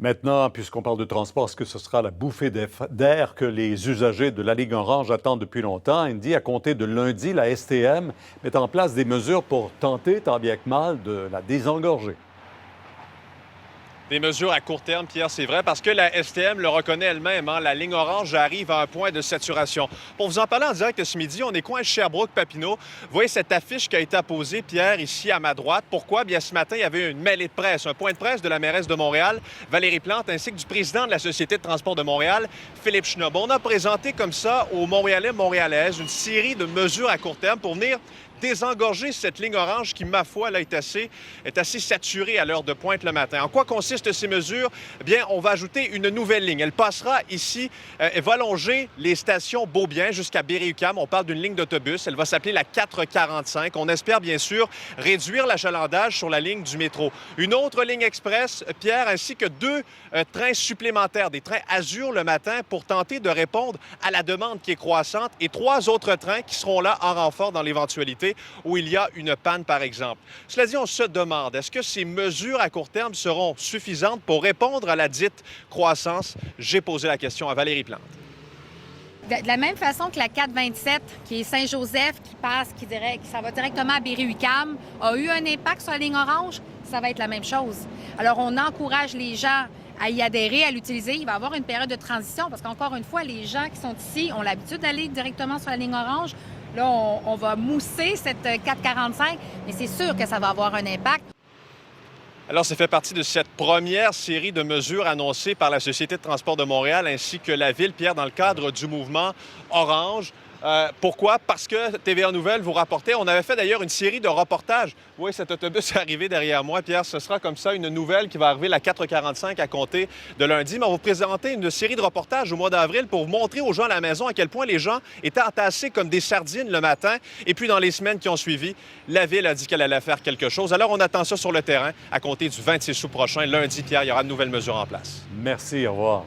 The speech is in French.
Maintenant, puisqu'on parle de transport, est-ce que ce sera la bouffée d'air que les usagers de la Ligne Orange attendent depuis longtemps? Indy, à compter de lundi, la STM met en place des mesures pour tenter, tant bien que mal, de la désengorger. Des mesures à court terme, Pierre, c'est vrai, parce que la STM le reconnaît elle-même. La ligne orange arrive à un point de saturation. Pour vous en parler en direct ce midi, on est coin Sherbrooke-Papineau. Vous voyez cette affiche qui a été apposée, Pierre, ici à ma droite. Pourquoi? Bien, ce matin, il y avait une mêlée de presse, un point de presse de la mairesse de Montréal, Valérie Plante, ainsi que du président de la Société de transport de Montréal, Philippe Schnob. On a présenté comme ça aux Montréalais, Montréalaises, une série de mesures à court terme pour venir désengorger cette ligne orange qui, ma foi, là, est assez saturée à l'heure de pointe le matin. En quoi consistent ces mesures? Bien, on va ajouter une nouvelle ligne. Elle passera ici, elle va longer les stations Beaubien jusqu'à Berry-UQAM. On parle d'une ligne d'autobus. Elle va s'appeler la 445. On espère, bien sûr, réduire l'achalandage sur la ligne du métro. Une autre ligne express, Pierre, ainsi que deux trains supplémentaires, des trains Azur le matin pour tenter de répondre à la demande qui est croissante et trois autres trains qui seront là en renfort dans l'éventualité où il y a une panne, par exemple. Cela dit, on se demande, est-ce que ces mesures à court terme seront suffisantes pour répondre à la dite croissance? J'ai posé la question à Valérie Plante. De la même façon que la 427, qui est Saint-Joseph, qui s'en va directement à Berry-UQAM, a eu un impact sur la ligne orange, ça va être la même chose. Alors, on encourage les gens à y adhérer, à l'utiliser. Il va y avoir une période de transition parce qu'encore une fois, les gens qui sont ici ont l'habitude d'aller directement sur la ligne orange. Là, on va mousser cette 445, mais c'est sûr que ça va avoir un impact. Alors, ça fait partie de cette première série de mesures annoncées par la Société de transport de Montréal ainsi que la Ville, Pierre, dans le cadre du mouvement Orange. Pourquoi? Parce que TVA Nouvelles vous rapportait. On avait fait d'ailleurs une série de reportages. Vous voyez, cet autobus est arrivé derrière moi, Pierre. Ce sera comme ça une nouvelle qui va arriver la 445 à compter de lundi. Mais on va vous présenter une série de reportages au mois d'avril pour vous montrer aux gens à la maison à quel point les gens étaient entassés comme des sardines le matin. Et puis, dans les semaines qui ont suivi, la Ville a dit qu'elle allait faire quelque chose. Alors, on attend ça sur le terrain à compter du 26 août prochain. Lundi, Pierre, il y aura de nouvelles mesures en place. Merci, au revoir.